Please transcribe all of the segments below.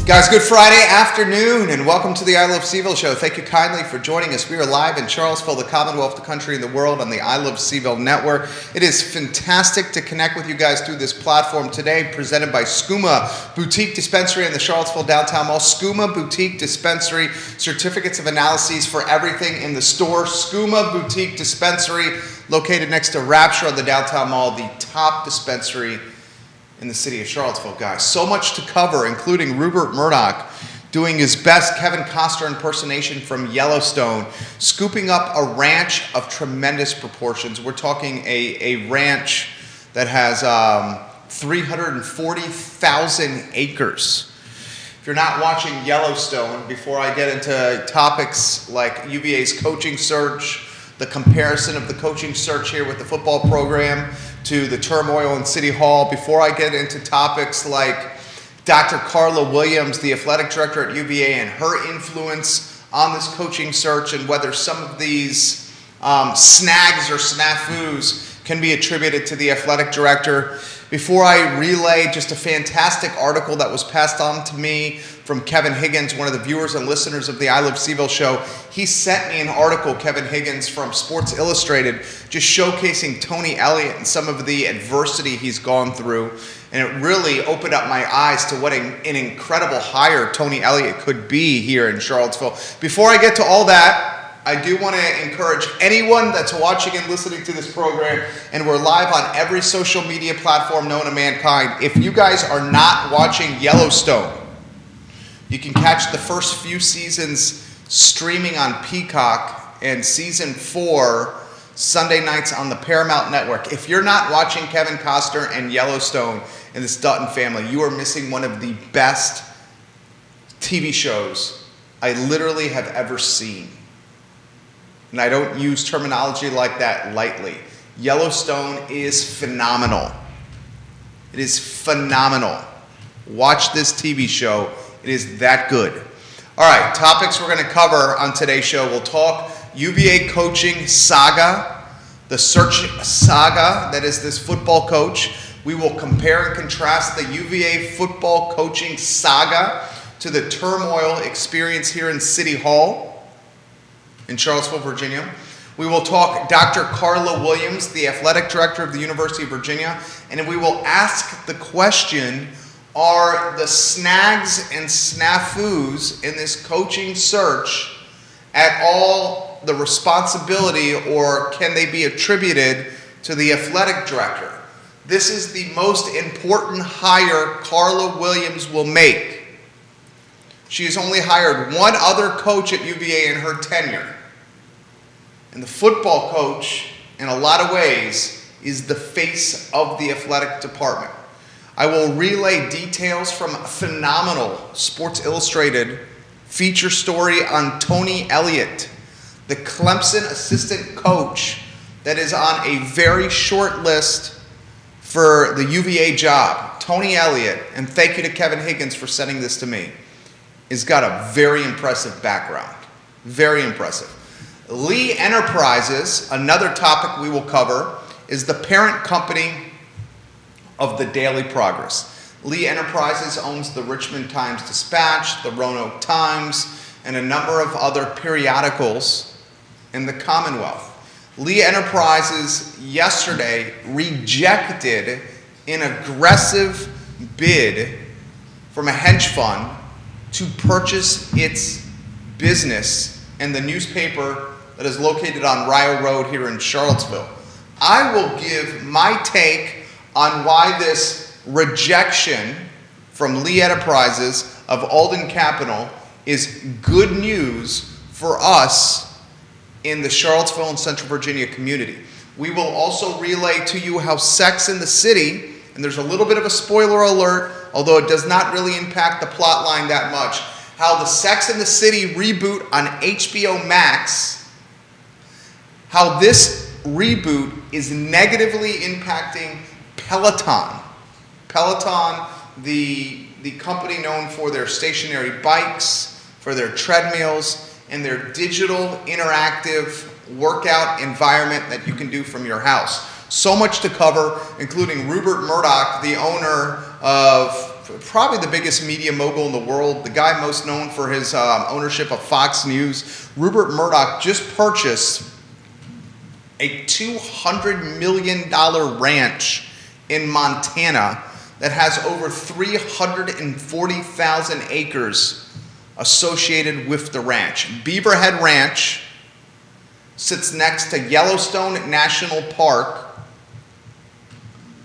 Guys, good Friday afternoon and welcome to the I Love CVille Show. Thank you kindly for joining us. We are live in Charlottesville, the Commonwealth, the country, and the world on the I Love CVille Network. It is fantastic to connect with you guys through this platform today, presented by Skooma Boutique Dispensary in the Charlottesville Downtown Mall. Skooma Boutique Dispensary, certificates of analyses for everything in the store. Skooma Boutique Dispensary, located next to Rapture on the Downtown Mall, the top dispensary in the city of Charlottesville, guys. So much to cover, including Rupert Murdoch doing his best Kevin Costner impersonation from Yellowstone, scooping up a ranch of tremendous proportions. We're talking a ranch that has 340,000 acres. If you're not watching Yellowstone, before I get into topics like UVA's coaching search, the comparison of the coaching search here with the football program to the turmoil in City Hall, before I get into topics like Dr. Carla Williams, the athletic director at UVA, and her influence on this coaching search and whether some of these snags or snafus can be attributed to the athletic director. Before I relay just a fantastic article that was passed on to me from Kevin Higgins, one of the viewers and listeners of the I Love CVille Show. He sent me an article, Kevin Higgins, from Sports Illustrated, just showcasing Tony Elliott and some of the adversity he's gone through. And it really opened up my eyes to what an incredible hire Tony Elliott could be here in Charlottesville. Before I get to all that, I do want to encourage anyone that's watching and listening to this program, and we're live on every social media platform known to mankind. If you guys are not watching Yellowstone, you can catch the first few seasons streaming on Peacock and season 4 Sunday nights on the Paramount Network. If you're not watching Kevin Costner and Yellowstone and this Dutton family, you are missing one of the best TV shows I literally have ever seen. And I don't use terminology like that lightly. Yellowstone is phenomenal. It is phenomenal. Watch this TV show. It is that good. All right, topics we're going to cover on today's show. We'll talk UVA coaching saga, the search saga that is this football coach. We will compare and contrast the UVA football coaching saga to the turmoil experience here in City Hall in Charlottesville, Virginia. We will talk Dr. Carla Williams, the athletic director of the University of Virginia, and we will ask the question, are the snags and snafus in this coaching search at all the responsibility, or can they be attributed to the athletic director? This is the most important hire Carla Williams will make. She has only hired one other coach at UVA in her tenure. And the football coach, in a lot of ways, is the face of the athletic department. I will relay details from a phenomenal Sports Illustrated feature story on Tony Elliott, the Clemson assistant coach that is on a very short list for the UVA job. Tony Elliott, and thank you to Kevin Higgins for sending this to me, has got a very impressive background. Very impressive. Lee Enterprises, another topic we will cover, is the parent company of the Daily Progress. Lee Enterprises owns the Richmond Times-Dispatch, the Roanoke Times, and a number of other periodicals in the Commonwealth. Lee Enterprises yesterday rejected an aggressive bid from a hedge fund to purchase its business and the newspaper that is located on Rio Road here in Charlottesville. I will give my take on why this rejection from Lee Enterprises of Alden Capital is good news for us in the Charlottesville and Central Virginia community. We will also relay to you how Sex and the City, and there's a little bit of a spoiler alert, although it does not really impact the plot line that much, how the Sex and the City reboot on HBO Max, how this reboot is negatively impacting Peloton. Peloton, the company known for their stationary bikes, for their treadmills, and their digital interactive workout environment that you can do from your house. So much to cover, including Rupert Murdoch, the owner of probably the biggest media mogul in the world, the guy most known for his ownership of Fox News, Rupert Murdoch, just purchased a $200 million ranch in Montana that has over 340,000 acres associated with the ranch. Beaverhead Ranch sits next to Yellowstone National Park.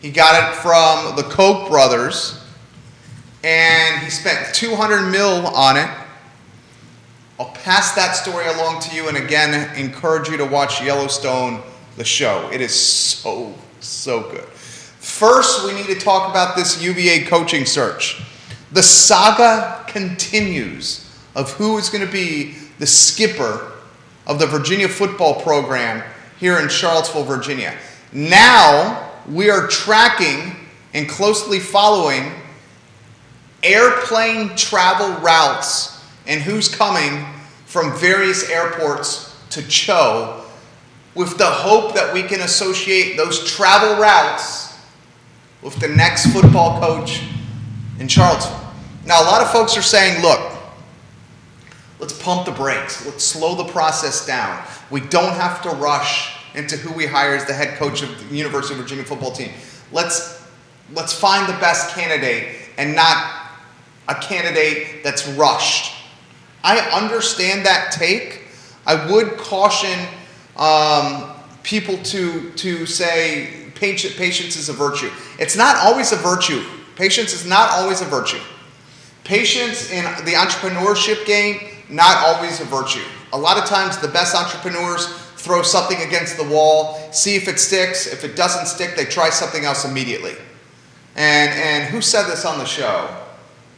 He got it from the Koch brothers, and he spent $200 million on it. I'll pass that story along to you, and again, encourage you to watch Yellowstone, the show. It is so good. First, we need to talk about this UVA coaching search. The saga continues of who is going to be the skipper of the Virginia football program here in Charlottesville, Virginia. Now, we are tracking and closely following airplane travel routes and who's coming from various airports to Cho, with the hope that we can associate those travel routes with the next football coach in Charlottesville. Now, a lot of folks are saying, look, let's pump the brakes. Let's slow the process down. We don't have to rush into who we hire as the head coach of the University of Virginia football team. Let's find the best candidate and not a candidate that's rushed. I understand that take. I would caution people to say patience is a virtue. It's not always a virtue. Patience is not always a virtue. Patience in the entrepreneurship game, not always a virtue. A lot of times the best entrepreneurs throw something against the wall, see if it sticks. If it doesn't stick, they try something else immediately. And who said this on the show?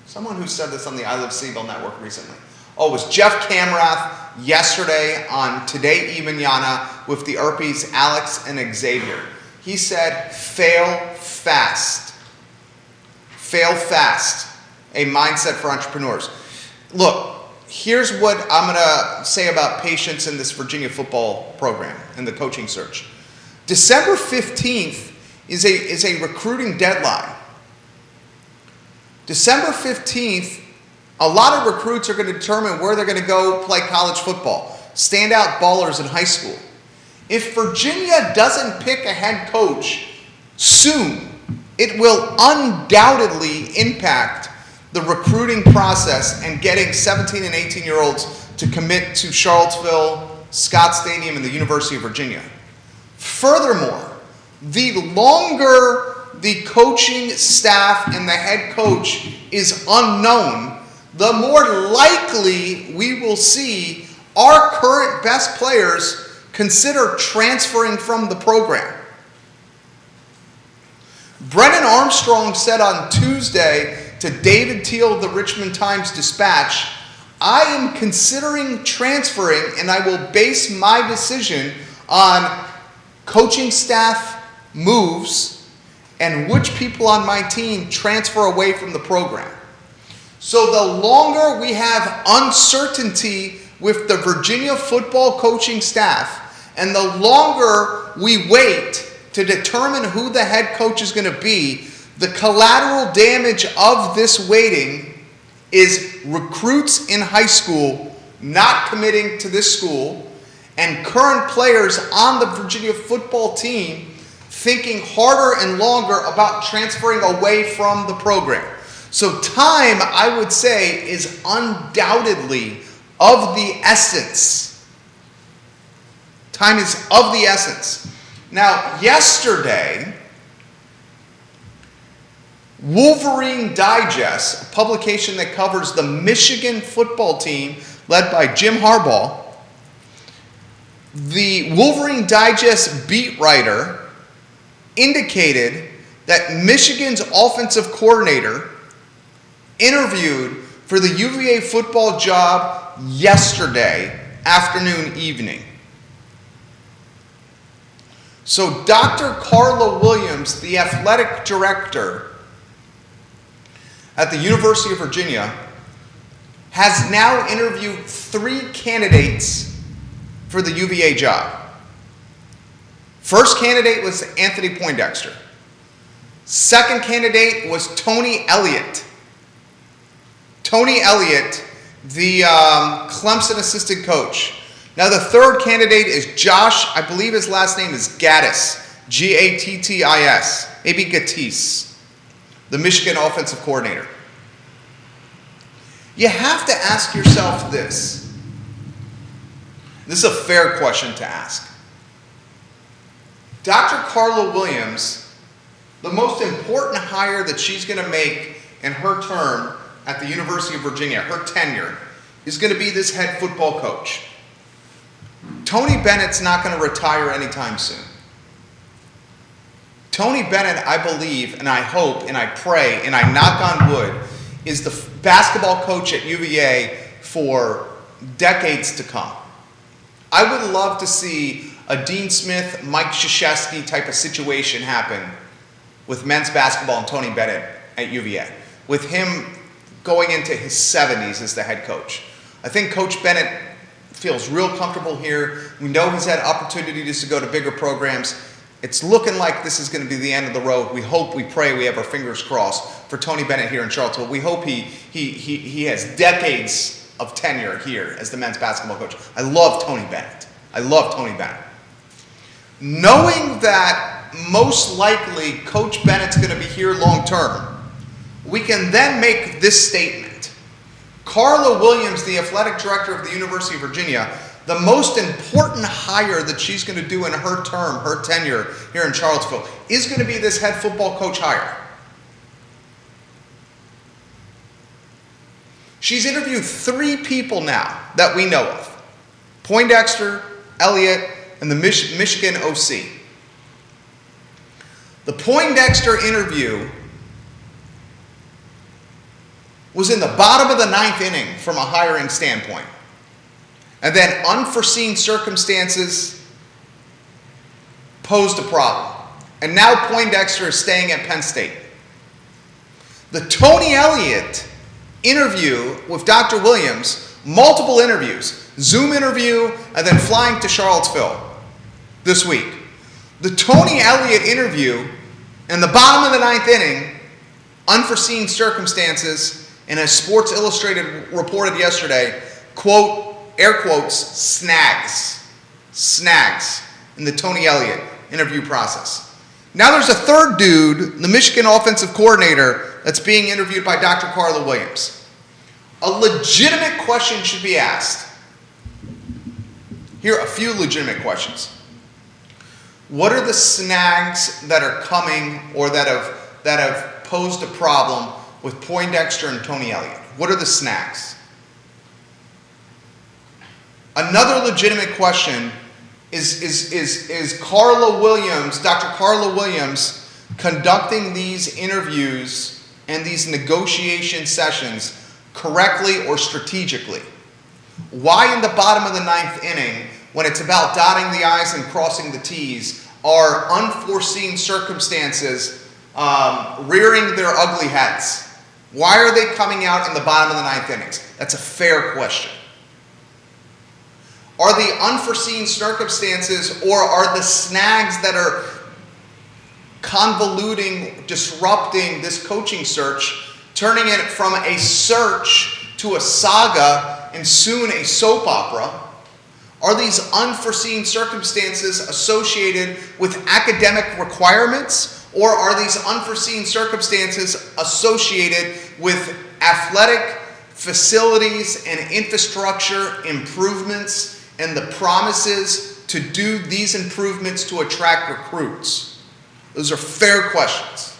Someone who said this on the I Love CVille Network recently. Oh, it was Jeff Camrath yesterday on Today y Mañana with the Erpies, Alex and Xavier. He said, fail fast. Fail fast. A mindset for entrepreneurs. Look, here's what I'm going to say about patience in this Virginia football program and the coaching search. December 15th is a recruiting deadline. December 15th, a lot of recruits are going to determine where they're going to go play college football. Standout ballers in high school. If Virginia doesn't pick a head coach soon, it will undoubtedly impact the recruiting process and getting 17 and 18-year-olds to commit to Charlottesville, Scott Stadium, and the University of Virginia. Furthermore, the longer the coaching staff and the head coach is unknown, the more likely we will see our current best players consider transferring from the program. Brennan Armstrong said on Tuesday to David Teal of the Richmond Times-Dispatch, I am considering transferring and I will base my decision on coaching staff moves and which people on my team transfer away from the program. So the longer we have uncertainty with the Virginia football coaching staff and the longer we wait to determine who the head coach is going to be, the collateral damage of this waiting is recruits in high school not committing to this school and current players on the Virginia football team thinking harder and longer about transferring away from the program. So time, I would say, is undoubtedly of the essence. Time is of the essence. Now, yesterday, Wolverine Digest, a publication that covers the Michigan football team led by Jim Harbaugh, the Wolverine Digest beat writer indicated that Michigan's offensive coordinator interviewed for the UVA football job yesterday afternoon, evening. So Dr. Carla Williams, the athletic director at the University of Virginia, has now interviewed 3 candidates for the UVA job. First candidate was Anthony Poindexter. Second candidate was Tony Elliott. Tony Elliott, the Clemson assistant coach. Now the third candidate is Josh, I believe his last name is Gattis, Gattis, maybe Gattis, the Michigan offensive coordinator. You have to ask yourself this. This is a fair question to ask. Dr. Carla Williams, the most important hire that she's going to make in her term at the University of Virginia, her tenure, is going to be this head football coach. Tony Bennett's not going to retire anytime soon. Tony Bennett, I believe, and I hope, and I pray, and I knock on wood, is the basketball coach at UVA for decades to come. I would love to see a Dean Smith, Mike Krzyzewski type of situation happen with men's basketball and Tony Bennett at UVA, with him going into his 70s as the head coach. I think Coach Bennett feels real comfortable here. We know he's had opportunities to go to bigger programs. It's looking like this is going to be the end of the road. We hope, we pray, we have our fingers crossed for Tony Bennett here in Charlottesville. We hope he has decades of tenure here as the men's basketball coach. I love Tony Bennett. Knowing that most likely Coach Bennett's going to be here long term, we can then make this statement. Carla Williams, the athletic director of the University of Virginia, the most important hire that she's going to do in her term, her tenure here in Charlottesville, is going to be this head football coach hire. She's interviewed 3 people now that we know of. Poindexter, Elliott, and the Michigan OC. The Poindexter interview was in the bottom of the 9th inning from a hiring standpoint. And then unforeseen circumstances posed a problem. And now Poindexter is staying at Penn State. The Tony Elliott interview with Dr. Williams, multiple interviews, Zoom interview, and then flying to Charlottesville this week. The Tony Elliott interview in the bottom of the 9th inning, unforeseen circumstances, and as Sports Illustrated reported yesterday, quote, air quotes, snags in the Tony Elliott interview process. Now there's a third dude, the Michigan offensive coordinator, that's being interviewed by Dr. Carla Williams. A legitimate question should be asked. Here are a few legitimate questions. What are the snags that are coming or that have posed a problem with Poindexter and Tony Elliott? What are the snags? Another legitimate question is Carla Williams, Dr. Carla Williams, conducting these interviews and these negotiation sessions correctly or strategically? Why in the bottom of the 9th inning, when it's about dotting the I's and crossing the T's, are unforeseen circumstances rearing their ugly heads? Why are they coming out in the bottom of the 9th innings? That's a fair question. Are the unforeseen circumstances or are the snags that are convoluting, disrupting this coaching search, turning it from a search to a saga and soon a soap opera? Are these unforeseen circumstances associated with academic requirements, or are these unforeseen circumstances associated with athletic facilities and infrastructure improvements and the promises to do these improvements to attract recruits? Those are fair questions.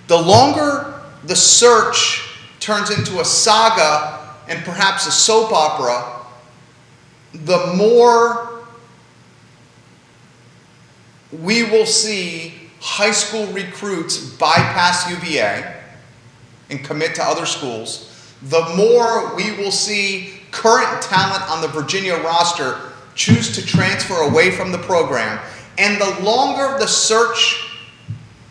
The longer the search turns into a saga and perhaps a soap opera, the more we will see high school recruits bypass UVA and commit to other schools. The more we will see current talent on the Virginia roster choose to transfer away from the program. And the longer the search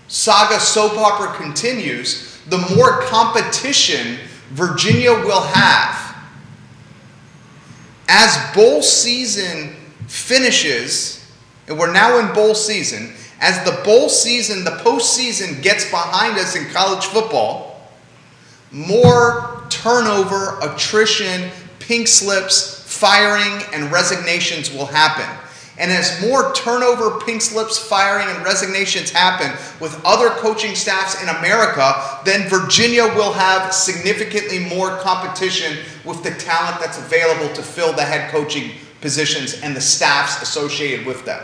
saga soap opera continues, the more competition Virginia will have. As bowl season finishes, and we're now in bowl season, As the bowl season, the postseason gets behind us in college football, more turnover, attrition, pink slips, firing, and resignations will happen. And as more turnover, pink slips, firing, and resignations happen with other coaching staffs in America, then Virginia will have significantly more competition with the talent that's available to fill the head coaching positions and the staffs associated with them.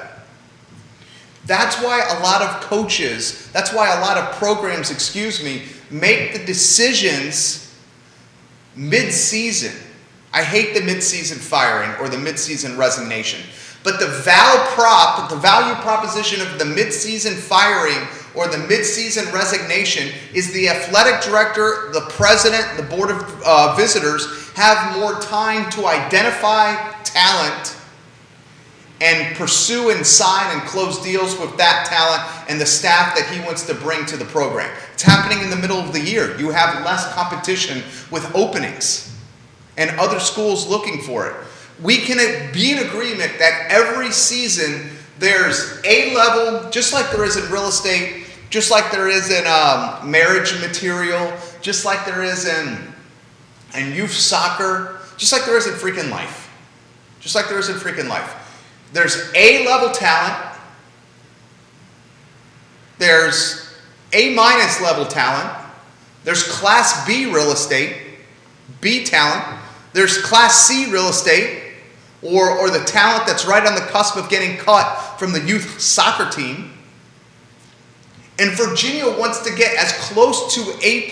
That's why a lot of coaches, that's why a lot of programs, make the decisions mid-season. I hate the mid-season firing or the mid-season resignation. But the value proposition of the mid-season firing or the mid-season resignation is the athletic director, the president, the board of visitors have more time to identify talent and pursue and sign and close deals with that talent and the staff that he wants to bring to the program. It's happening in the middle of the year. You have less competition with openings and other schools looking for it. We can be in agreement that every season there's a level, just like there is in real estate, just like there is in marriage material, just like there is in youth soccer, just like there is in freaking life. Just like there is in freaking life. There's A-level talent. There's A-minus level talent. There's Class B real estate, B talent. There's Class C real estate, or the talent that's right on the cusp of getting cut from the youth soccer team. And Virginia wants to get as close to A++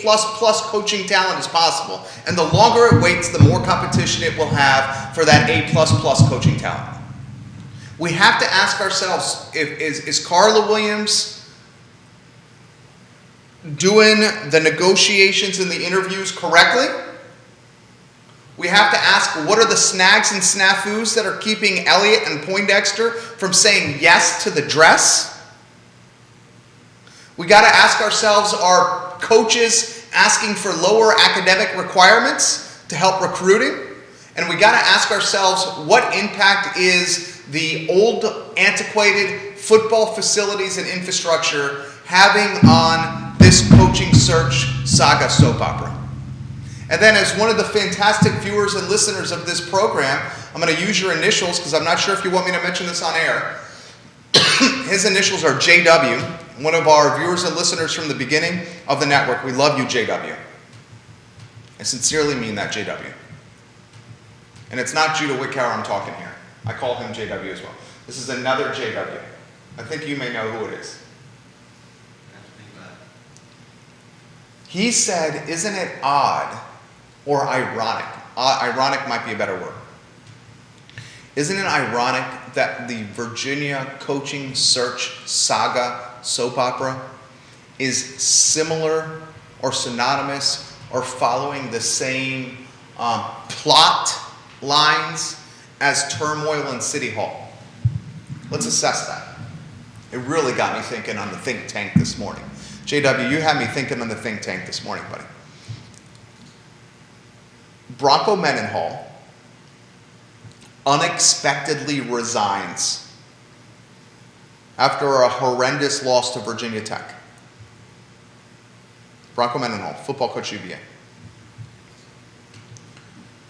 coaching talent as possible. And the longer it waits, the more competition it will have for that A++ coaching talent. We have to ask ourselves, is Carla Williams doing the negotiations and the interviews correctly? We have to ask, what are the snags and snafus that are keeping Elliott and Poindexter from saying yes to the dress? We got to ask ourselves, are coaches asking for lower academic requirements to help recruiting? And we got to ask ourselves, what impact is the old, antiquated football facilities and infrastructure having on this coaching search saga soap opera? And then, as one of the fantastic viewers and listeners of this program, I'm going to use your initials because I'm not sure if you want me to mention this on air. His initials are JW, one of our viewers and listeners from the beginning of the network. We love you, JW. I sincerely mean that, JW. And it's not Judah Wickower I'm talking here. I call him JW as well. This is another JW. I think you may know who it is. He said, isn't it odd or ironic? Ironic might be a better word. Isn't it ironic that the Virginia coaching search saga soap opera is similar or synonymous or following the same plot lines as Turmoil and City Hall? Let's assess that. It really got me thinking on the think tank this morning. JW, you had me thinking on the think tank this morning, buddy. Bronco Mendenhall unexpectedly resigns after a horrendous loss to Virginia Tech. Bronco Mendenhall, football coach UVA.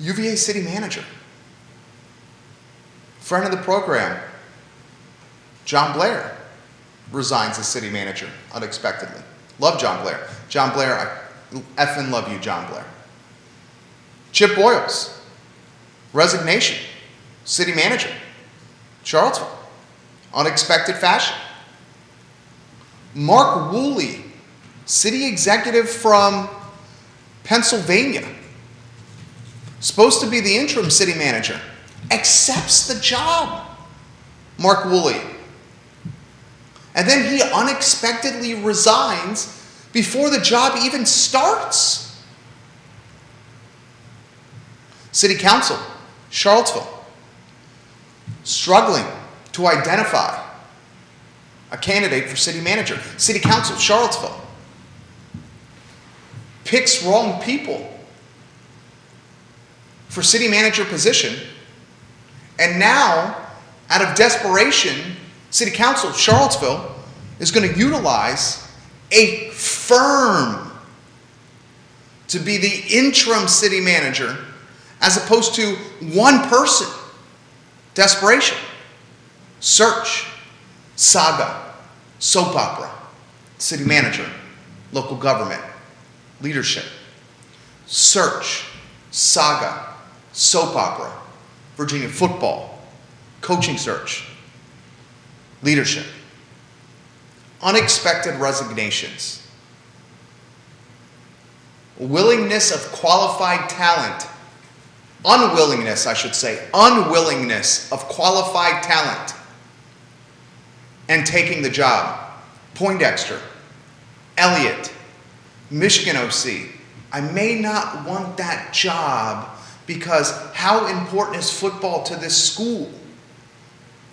UVA city manager. Friend of the program, John Blair, resigns as city manager unexpectedly. Love John Blair. John Blair, I effing love you, John Blair. Chip Boyles, resignation, city manager, Charlottesville, unexpected fashion. Mark Woolley, city executive from Pennsylvania, supposed to be the interim city manager, accepts the job. Mark Woolley. And then he unexpectedly resigns before the job even starts. City Council, Charlottesville, struggling to identify a candidate for city manager. City Council, Charlottesville, picks wrong people for city manager position, and now, out of desperation, City Council, Charlottesville, is going to utilize a firm to be the interim city manager as opposed to one person. Desperation. Search. Saga. Soap opera. City manager. Local government. Leadership. Search. Saga. Soap opera. Virginia football. Coaching search. Leadership. Unexpected resignations. Willingness of qualified talent. Unwillingness, I should say. Unwillingness of qualified talent and taking the job. Poindexter. Elliott. Michigan OC. I may not want that job because how important is football to this school?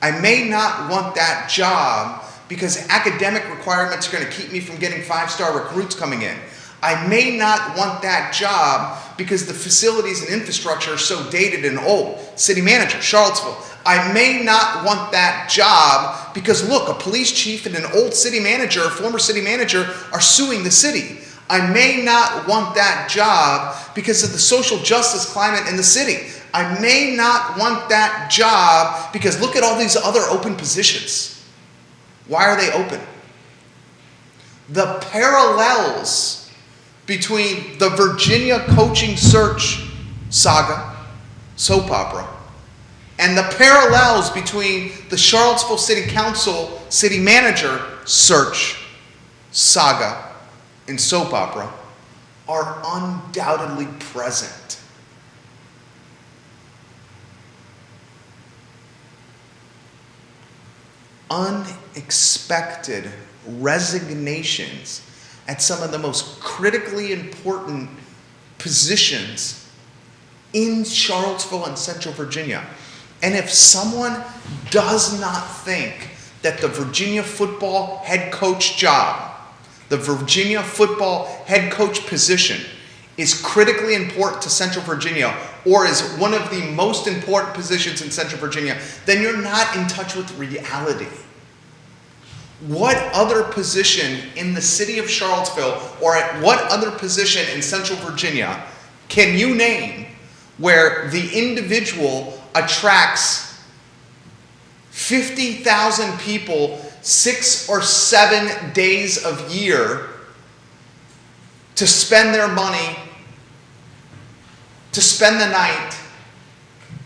I may not want that job because academic requirements are going to keep me from getting 5-star recruits coming in. I may not want that job because the facilities and infrastructure are so dated and old. City manager, Charlottesville. I may not want that job because, look, a police chief and an old city manager, a former city manager, are suing the city. I may not want that job because of the social justice climate in the city. I may not want that job because look at all these other open positions. Why are they open? The parallels between the Virginia coaching search saga, soap opera, and the parallels between the Charlottesville City Council city manager search saga and soap opera are undoubtedly present. Unexpected resignations at some of the most critically important positions in Charlottesville and Central Virginia. And if someone does not think that the Virginia football head coach job, the Virginia football head coach position is critically important to Central Virginia or is one of the most important positions in Central Virginia, then you're not in touch with reality. What other position in the city of Charlottesville or at what other position in Central Virginia can you name where the individual attracts 50,000 people 6 or 7 days of year to spend their money, to spend the night,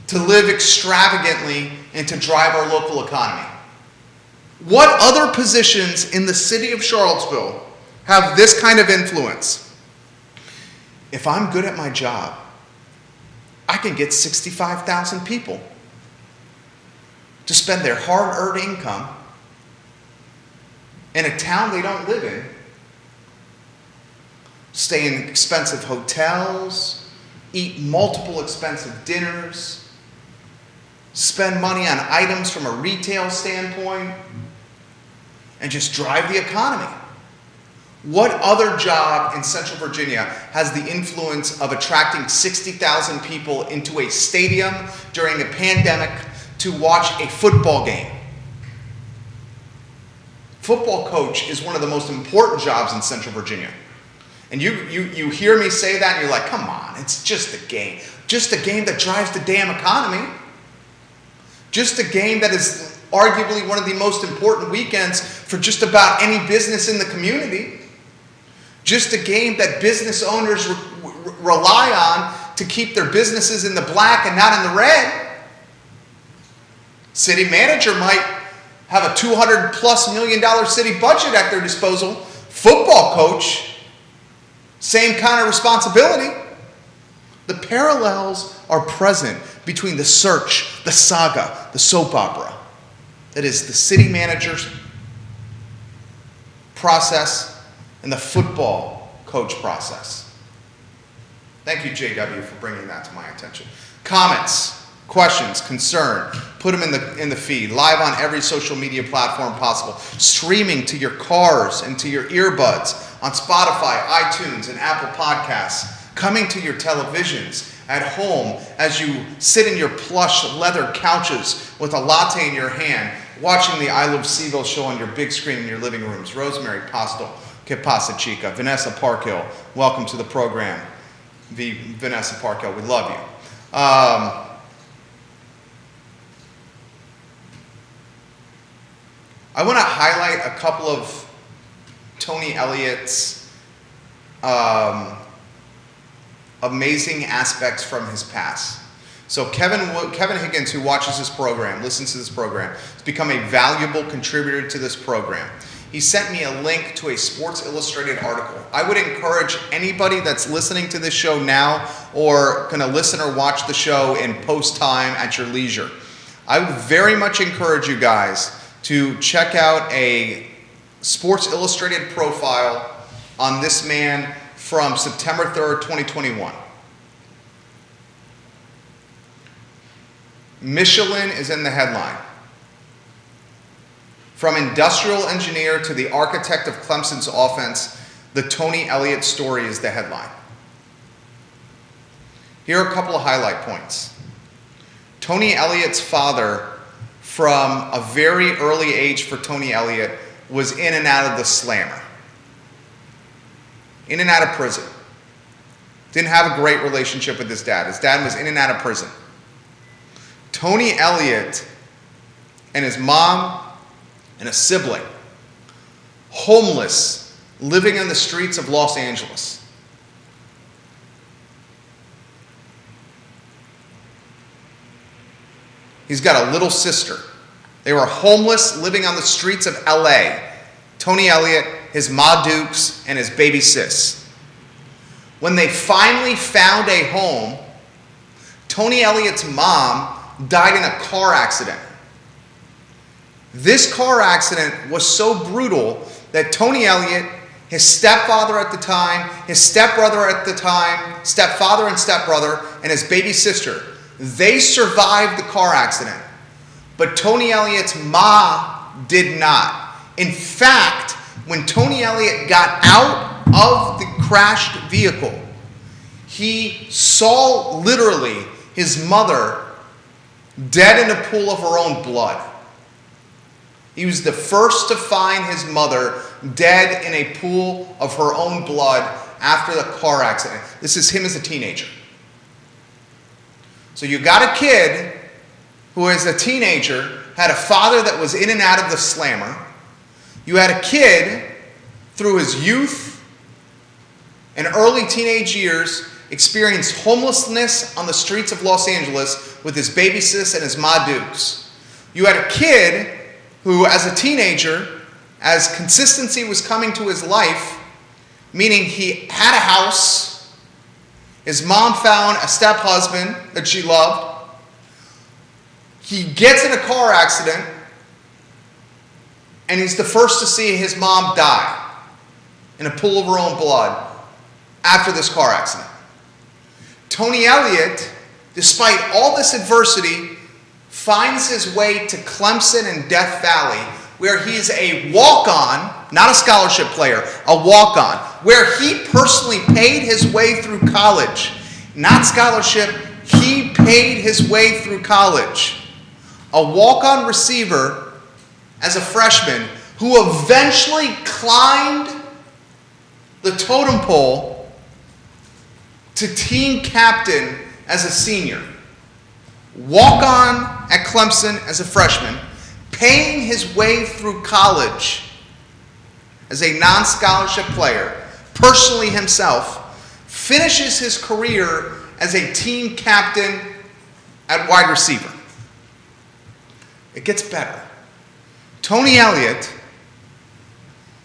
to live extravagantly, and to drive our local economy? What other positions in the city of Charlottesville have this kind of influence? If I'm good at my job, I can get 65,000 people to spend their hard-earned income in a town they don't live in, stay in expensive hotels, eat multiple expensive dinners, spend money on items from a retail standpoint, and just drive the economy. What other job in Central Virginia has the influence of attracting 60,000 people into a stadium during a pandemic to watch a football game? Football coach is one of the most important jobs in Central Virginia. And you hear me say that and you're like, come on, it's just a game. Just a game that drives the damn economy. Just a game that is arguably one of the most important weekends for just about any business in the community. Just a game that business owners rely on to keep their businesses in the black and not in the red. City manager might have a $200+ million city budget at their disposal. Football coach, same kind of responsibility. The parallels are present between the search, the saga, the soap opera. That is the city manager's process and the football coach process. Thank you, JW, for bringing that to my attention. Comments, questions, concern, put them in the feed, live on every social media platform possible, streaming to your cars and to your earbuds on Spotify, iTunes, and Apple Podcasts, coming to your televisions at home as you sit in your plush leather couches with a latte in your hand, watching the I Love CVille show on your big screen in your living rooms. Rosemary Postel, Que Pasa Chica, Vanessa Parkhill, welcome to the program. Vanessa Parkhill, we love you. I want to highlight a couple of Tony Elliott's amazing aspects from his past. So Kevin Higgins, who watches this program, listens to this program, has become a valuable contributor to this program. He sent me a link to a Sports Illustrated article. I would encourage anybody that's listening to this show now or going to listen or watch the show in post time at your leisure. I would very much encourage you guys to check out a Sports Illustrated profile on this man from September 3rd, 2021. Michelin is in the headline. From industrial engineer to the architect of Clemson's offense, the Tony Elliott story is the headline. Here are a couple of highlight points. Tony Elliott's father, from a very early age for Tony Elliott, was in and out of the slammer. In and out of prison. Didn't have a great relationship with his dad. His dad was in and out of prison. Tony Elliott and his mom and a sibling, homeless, living on the streets of Los Angeles. He's got a little sister. They were homeless, living on the streets of LA. Tony Elliott, his Ma Dukes, and his baby sis. When they finally found a home, Tony Elliott's mom died in a car accident. This car accident was so brutal that Tony Elliott, his stepfather at the time, his stepbrother at the time, stepfather and stepbrother, and his baby sister, they survived the car accident. But Tony Elliott's ma did not. In fact, when Tony Elliott got out of the crashed vehicle, he saw literally his mother dead in a pool of her own blood. He was the first to find his mother dead in a pool of her own blood after the car accident. This is him as a teenager. So you got a kid who, as a teenager, had a father that was in and out of the slammer. You had a kid, through his youth and early teenage years, experienced homelessness on the streets of Los Angeles with his baby sis and his Ma Dukes. You had a kid who, as a teenager, as consistency was coming to his life, meaning he had a house, his mom found a step-husband that she loved, he gets in a car accident, and he's the first to see his mom die in a pool of her own blood after this car accident. Tony Elliott, despite all this adversity, finds his way to Clemson and Death Valley, where he's a walk-on, not a scholarship player, a walk-on, where he personally paid his way through college. Not scholarship, he paid his way through college. A walk-on receiver as a freshman who eventually climbed the totem pole to team captain as a senior. Walk-on at Clemson as a freshman, paying his way through college as a non-scholarship player, personally himself, finishes his career as a team captain at wide receiver. It gets better. Tony Elliott,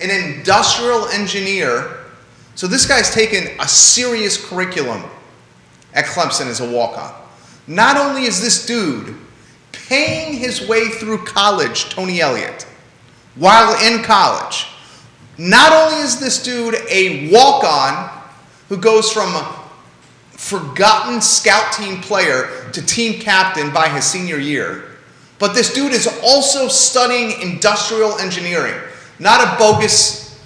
an industrial engineer, so this guy's taken a serious curriculum at Clemson as a walk-on. Not only is this dude paying his way through college, Tony Elliott, while in college, not only is this dude a walk-on who goes from a forgotten scout team player to team captain by his senior year, but this dude is also studying industrial engineering, not a bogus,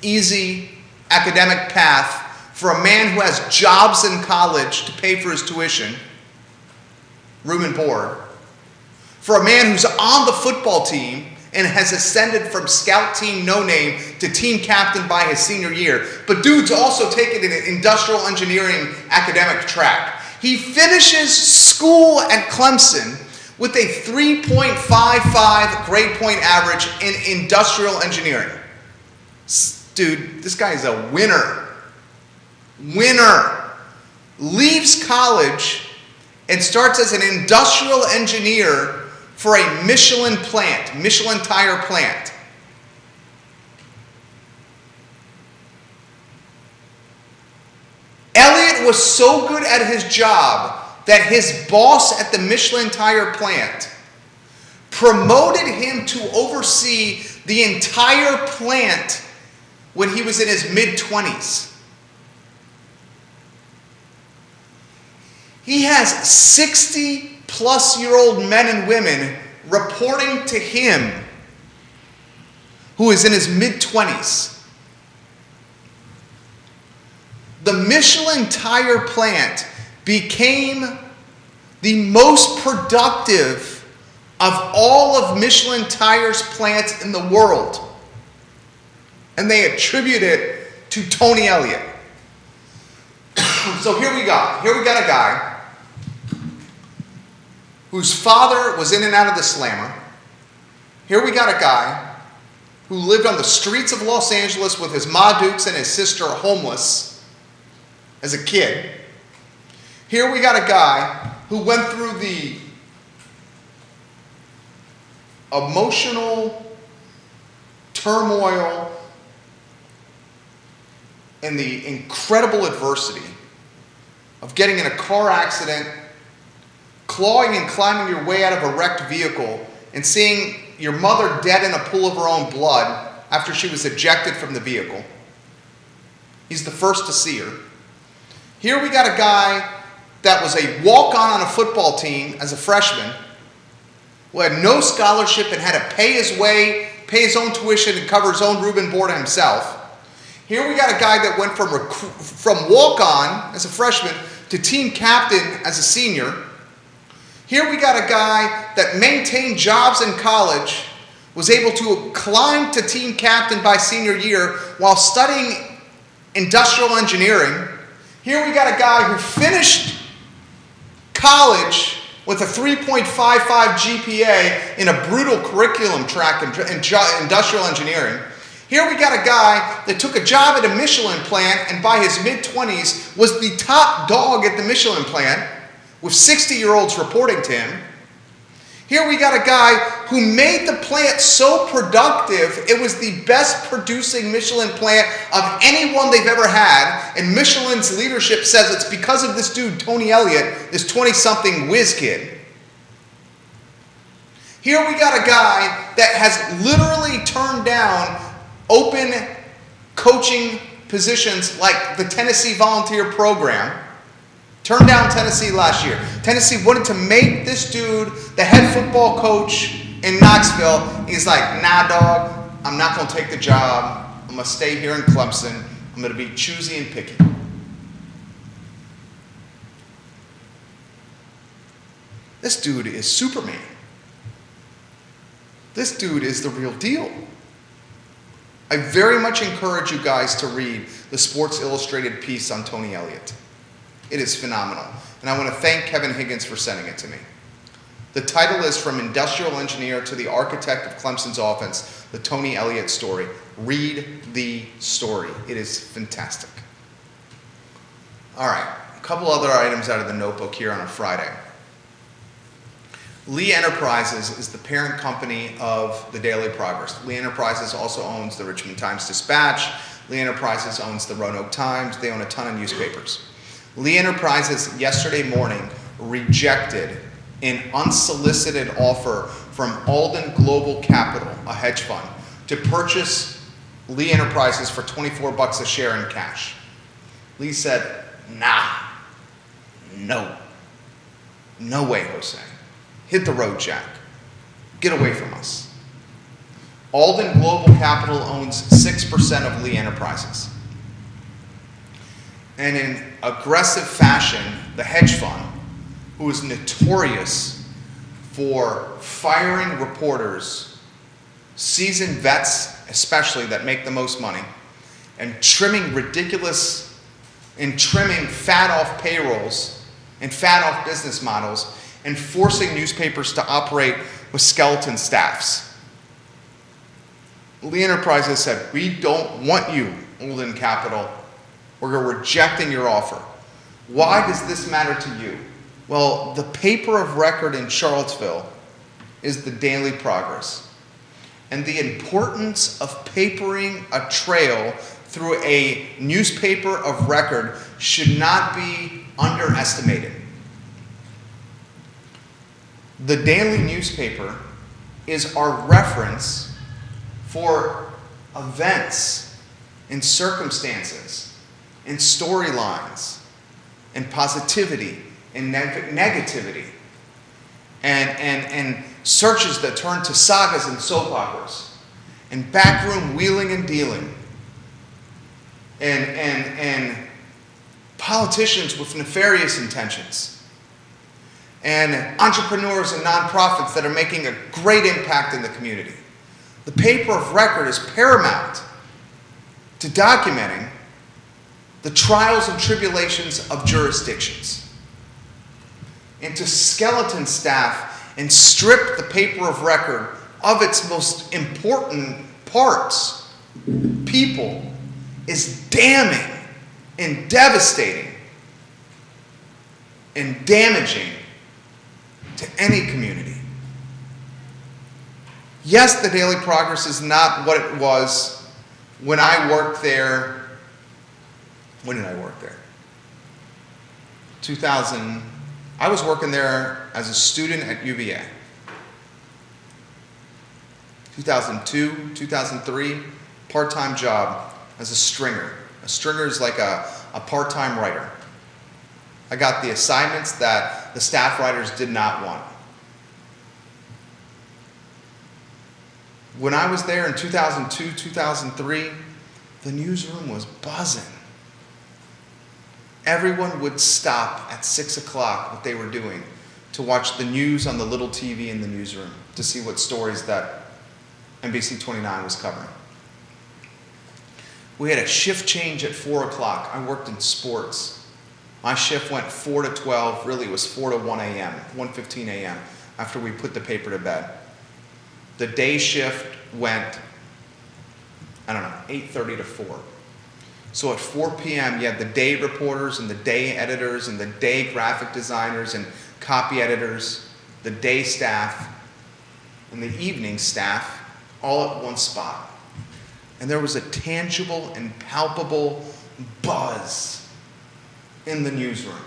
easy academic path for a man who has jobs in college to pay for his tuition, room and board, for a man who's on the football team and has ascended from scout team no name to team captain by his senior year. But dude's also taken an industrial engineering academic track. He finishes school at Clemson with a 3.55 grade point average in industrial engineering. Dude, this guy is a winner. Leaves college and starts as an industrial engineer for a Michelin tire plant. Elliott was so good at his job that his boss at the Michelin tire plant promoted him to oversee the entire plant when he was in his mid-20s. He has 60-plus-year-old men and women reporting to him who is in his mid-20s. The Michelin tire plant became the most productive of all of Michelin tire's plants in the world. And they attribute it to Tony Elliott. So here we got a guy whose father was in and out of the slammer. Here we got a guy who lived on the streets of Los Angeles with his Ma Dukes and his sister homeless as a kid. Here we got a guy who went through the emotional turmoil and the incredible adversity of getting in a car accident, clawing and climbing your way out of a wrecked vehicle, and seeing your mother dead in a pool of her own blood after she was ejected from the vehicle. He's the first to see her. Here we got a guy that was a walk-on a football team as a freshman, who had no scholarship and had to pay his way, pay his own tuition, and cover his own room and board himself. Here we got a guy that went from walk-on as a freshman to team captain as a senior. Here we got a guy that maintained jobs in college, was able to climb to team captain by senior year while studying industrial engineering. Here we got a guy who finished college with a 3.55 GPA in a brutal curriculum track in industrial engineering. Here we got a guy that took a job at a Michelin plant and by his mid-20s was the top dog at the Michelin plant with 60-year-olds reporting to him. Here we got a guy who made the plant so productive it was the best producing Michelin plant of anyone they've ever had, and Michelin's leadership says it's because of this dude, Tony Elliott, this 20-something whiz kid. Here we got a guy that has literally turned down open coaching positions like the Tennessee Volunteer Program. Turned down Tennessee last year. Tennessee wanted to make this dude the head football coach in Knoxville. He's like, nah, dog, I'm not going to take the job. I'm going to stay here in Clemson. I'm going to be choosy and picky. This dude is Superman. This dude is the real deal. I very much encourage you guys to read the Sports Illustrated piece on Tony Elliott. It is phenomenal. And I want to thank Kevin Higgins for sending it to me. The title is From Industrial Engineer to the Architect of Clemson's Offense, the Tony Elliott Story. Read the story. It is fantastic. All right, a couple other items out of the notebook here on a Friday. Lee Enterprises is the parent company of the Daily Progress. Lee Enterprises also owns the Richmond Times-Dispatch. Lee Enterprises owns the Roanoke Times. They own a ton of newspapers. Lee Enterprises yesterday morning rejected an unsolicited offer from Alden Global Capital, a hedge fund, to purchase Lee Enterprises for $24 a share in cash. Lee said, nah, no way, Jose. Hit the road, Jack. Get away from us. Alden Global Capital owns 6% of Lee Enterprises. And in aggressive fashion, the hedge fund, who is notorious for firing reporters, seasoned vets especially that make the most money, and trimming fat off payrolls and fat off business models, and forcing newspapers to operate with skeleton staffs. Lee Enterprises said, we don't want you, Olin Capital. We're rejecting your offer. Why does this matter to you? Well, the paper of record in Charlottesville is the Daily Progress. And the importance of papering a trail through a newspaper of record should not be underestimated. The daily newspaper is our reference for events and circumstances and storylines and positivity and negativity and searches that turn to sagas and soap operas and backroom wheeling and dealing and politicians with nefarious intentions and entrepreneurs and nonprofits that are making a great impact in the community. The paper of record is paramount to documenting the trials and tribulations of jurisdictions. And to skeleton staff and strip the paper of record of its most important parts, people, is damning and devastating and damaging to any community. Yes, the Daily Progress is not what it was when I worked there. When did I work there? 2000. I was working there as a student at UVA. 2002, 2003, part-time job as a stringer. A stringer is like a part-time writer. I got the assignments that the staff writers did not want. When I was there in 2002, 2003, the newsroom was buzzing. Everyone would stop at 6 o'clock what they were doing to watch the news on the little TV in the newsroom to see what stories that NBC 29 was covering. We had a shift change at 4 o'clock. I worked in sports. My shift went 4 to 12. Really, it was 4 to 1 a.m., 1:15 a.m. after we put the paper to bed. The day shift went, 8:30 to 4. So at 4 p.m., you had the day reporters and the day editors and the day graphic designers and copy editors, the day staff, and the evening staff all at one spot. And there was a tangible and palpable buzz in the newsroom.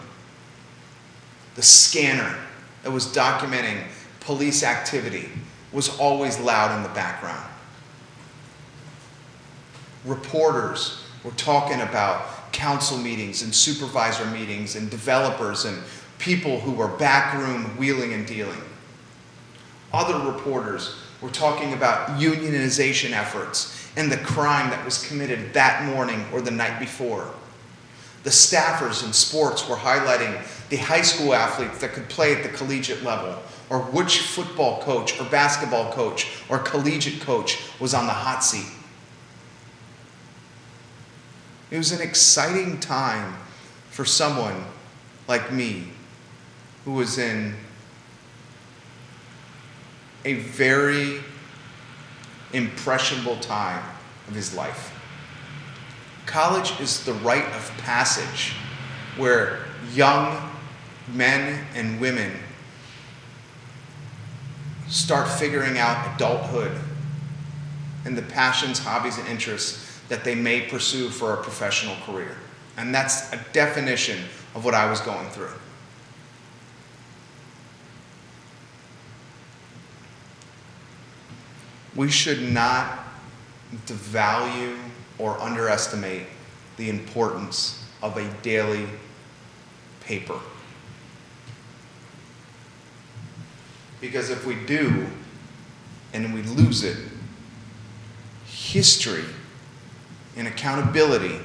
The scanner that was documenting police activity was always loud in the background. Reporters were talking about council meetings and supervisor meetings and developers and people who were backroom wheeling and dealing. Other reporters were talking about unionization efforts and the crime that was committed that morning or the night before. The staffers in sports were highlighting the high school athletes that could play at the collegiate level, or which football coach or basketball coach or collegiate coach was on the hot seat. It was an exciting time for someone like me who was in a very impressionable time of his life. College is the rite of passage where young men and women start figuring out adulthood and the passions, hobbies, and interests that they may pursue for a professional career. And that's a definition of what I was going through. We should not devalue or underestimate the importance of a daily paper. Because if we do, and we lose it, history and accountability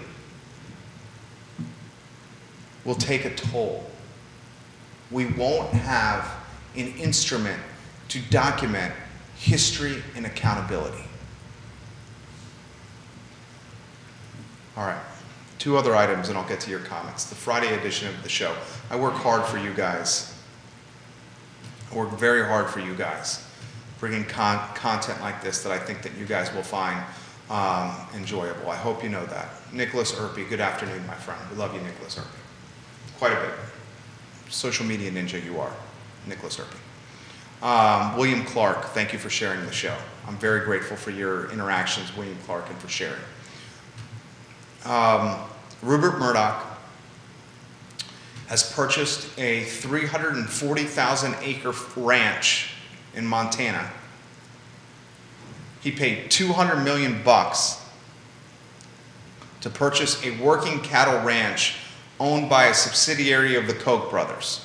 will take a toll. We won't have an instrument to document history and accountability. All right, 2 other items and I'll get to your comments. The Friday edition of the show. I work hard for you guys. I work very hard for you guys, bringing content like this that I think that you guys will find enjoyable. I hope you know that. Nicholas Erpy, good afternoon, my friend. We love you, Nicholas Erpy. Quite a bit. Social media ninja you are, Nicholas Erpy. William Clark, thank you for sharing the show. I'm very grateful for your interactions, William Clark, and for sharing. Rupert Murdoch has purchased a 340,000 acre ranch in Montana. He paid $200 million to purchase a working cattle ranch owned by a subsidiary of the Koch brothers.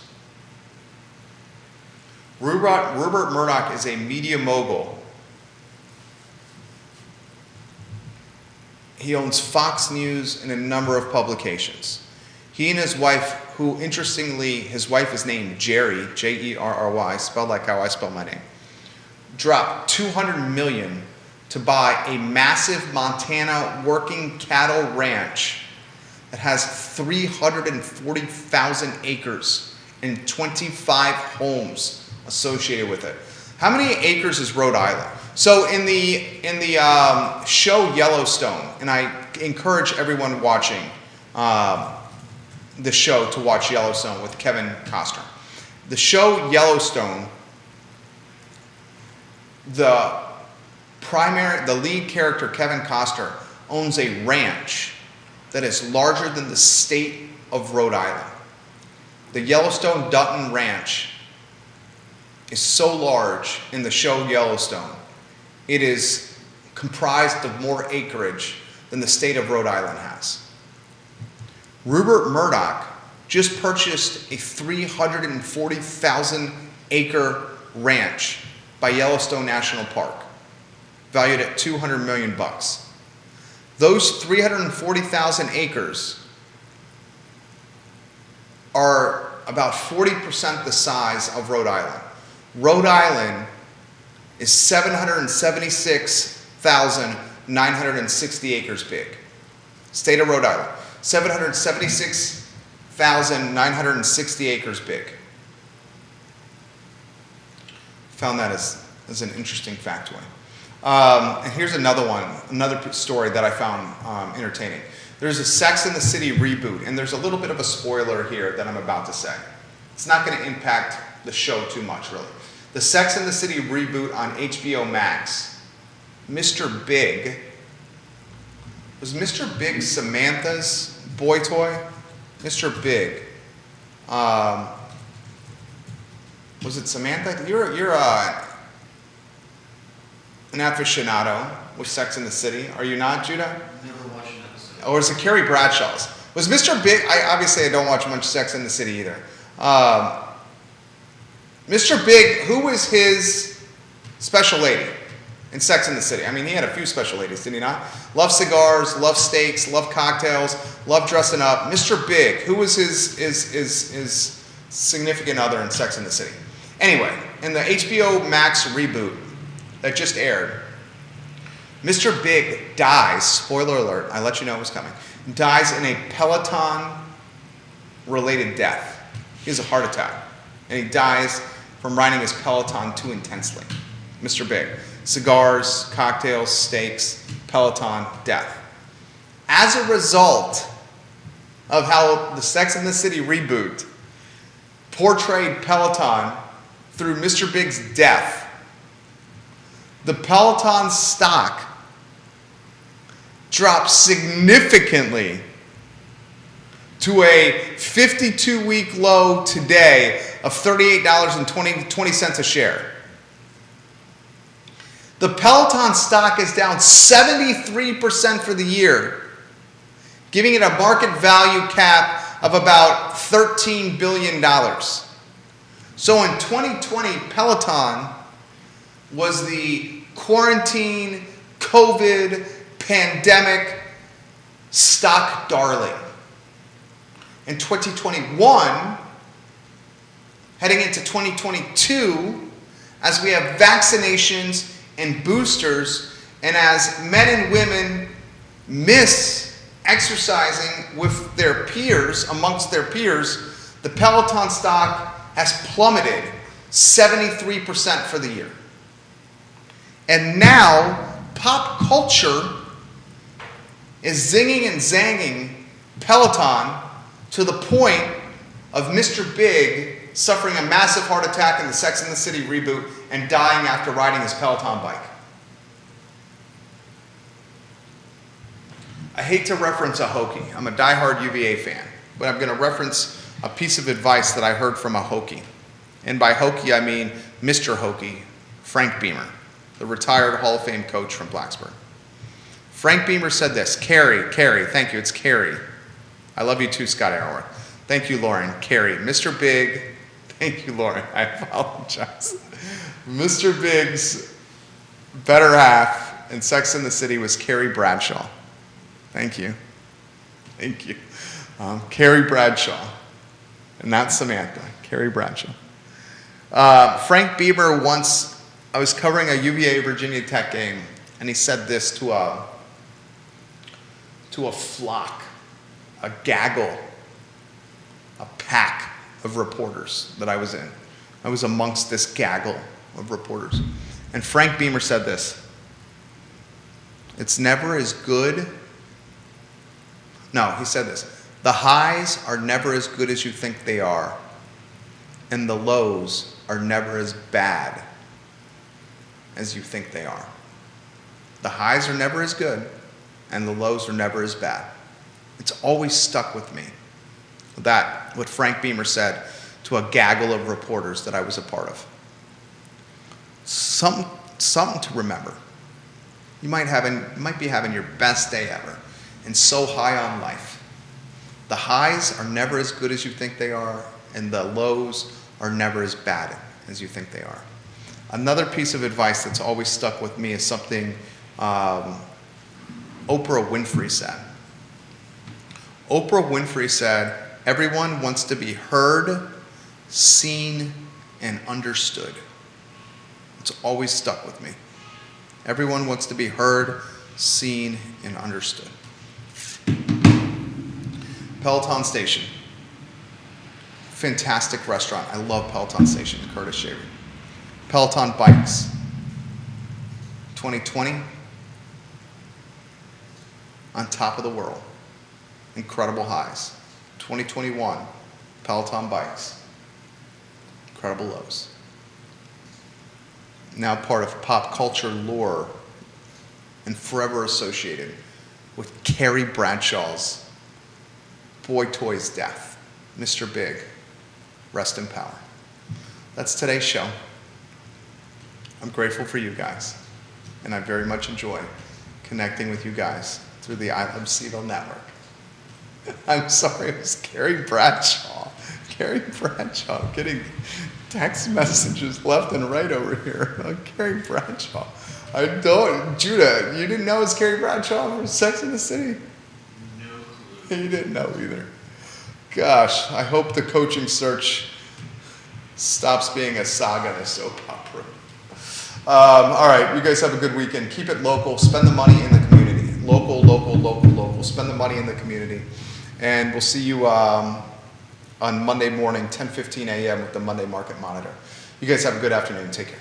Rupert Murdoch is a media mogul. He owns Fox News and a number of publications. He and his wife, who interestingly, his wife is named Jerry, J-E-R-R-Y, spelled like how I spell my name, dropped $200 million to buy a massive Montana working cattle ranch that has 340,000 acres and 25 homes associated with it. How many acres is Rhode Island? So in the show Yellowstone, and I encourage everyone watching the show to watch Yellowstone with Kevin Costner. The show Yellowstone, the lead character, Kevin Costner, owns a ranch that is larger than the state of Rhode Island. The Yellowstone Dutton Ranch is so large in the show Yellowstone, it is comprised of more acreage than the state of Rhode Island has. Rupert Murdoch just purchased a 340,000 acre ranch by Yellowstone National Park, valued at $200 million. Those 340,000 acres are about 40% the size of Rhode Island. Rhode Island is 776,960 acres big. State of Rhode Island, 776,960 acres big. Found that as an interesting factoid. And here's another story that I found entertaining. There's a Sex and the City reboot, and there's a little bit of a spoiler here that I'm about to say. It's not going to impact the show too much, really. The Sex and the City reboot on HBO Max. Mr. Big. Was Mr. Big Samantha's boy toy? Mr. Big. Was it Samantha? You're an aficionado with Sex and the City. Are you not, Judah? Never watched an episode. Or is it Carrie Bradshaw's? Was Mr. Big? I don't watch much Sex and the City either. Mr. Big, who was his special lady in Sex and the City? I mean, he had a few special ladies, did he not? Loved cigars, loved steaks, loved cocktails, loved dressing up. Mr. Big, who was his significant other in Sex and the City? Anyway, in the HBO Max reboot that just aired, Mr. Big dies, spoiler alert, I let you know it was coming, dies in a Peloton-related death. He has a heart attack, and he dies from riding his Peloton too intensely. Mr. Big. Cigars, cocktails, steaks, Peloton, death. As a result of how the Sex and the City reboot portrayed Peloton through Mr. Big's death, the Peloton stock dropped significantly to a 52-week low today of $38.20 a share. The Peloton stock is down 73% for the year, giving it a market value cap of about $13 billion. So in 2020, Peloton was the quarantine, COVID, pandemic stock darling. In 2021, heading into 2022, as we have vaccinations and boosters, and as men and women miss exercising with their peers, amongst their peers, the Peloton stock has plummeted 73% for the year. And now pop culture is zinging and zanging Peloton to the point of Mr. Big suffering a massive heart attack in the Sex and the City reboot and dying after riding his Peloton bike. I hate to reference a Hokie. I'm a diehard UVA fan, but I'm going to reference a piece of advice that I heard from a Hokie. And by Hokie, I mean Mr. Hokie, Frank Beamer, the retired Hall of Fame coach from Blacksburg. Frank Beamer said this, Carrie, thank you, it's Carrie. I love you too, Scott Arrower. Thank you, Lauren. Carrie, Mr. Big, thank you, Lauren, I apologize. Mr. Big's better half in Sex and the City was Carrie Bradshaw. Thank you. Thank you. Carrie Bradshaw, and not Samantha, Carrie Bradshaw. Frank Beamer once, I was covering a UVA Virginia Tech game, and he said this to a flock, a gaggle, a pack of reporters that I was in. I was amongst this gaggle of reporters. And Frank Beamer said this, it's never as good. No, he said this, the highs are never as good as you think they are, and the lows are never as bad as you think they are. The highs are never as good, and the lows are never as bad. It's always stuck with me. That, what Frank Beamer said to a gaggle of reporters that I was a part of. Something to remember. You might be having your best day ever, and so high on life. The highs are never as good as you think they are, and the lows are never as bad as you think they are. Another piece of advice that's always stuck with me is something Oprah Winfrey said. Oprah Winfrey said, everyone wants to be heard, seen, and understood. It's always stuck with me. Everyone wants to be heard, seen, and understood. Peloton Station. Fantastic restaurant. I love Peloton Station, Curtis Shaver. Peloton Bikes. 2020. On top of the world. Incredible highs. 2021. Peloton Bikes. Incredible lows. Now part of pop culture lore and forever associated with Carrie Bradshaw's Boy Toy's death. Mr. Big, rest in power. That's today's show. I'm grateful for you guys, and I very much enjoy connecting with you guys through the I Love CVille Network. I'm sorry, it was Carrie Bradshaw. Carrie Bradshaw, I'm getting text messages left and right over here. Carrie Bradshaw. Judah, you didn't know it was Carrie Bradshaw from Sex and the City? No. You didn't know either. Gosh, I hope the coaching search stops being a Saga and a soap opera. All right, you guys have a good weekend. Keep it local. Spend the money in the community. Local. Spend the money in the community. And we'll see you on Monday morning, 10:15 a.m. with the Monday Market Monitor. You guys have a good afternoon. Take care.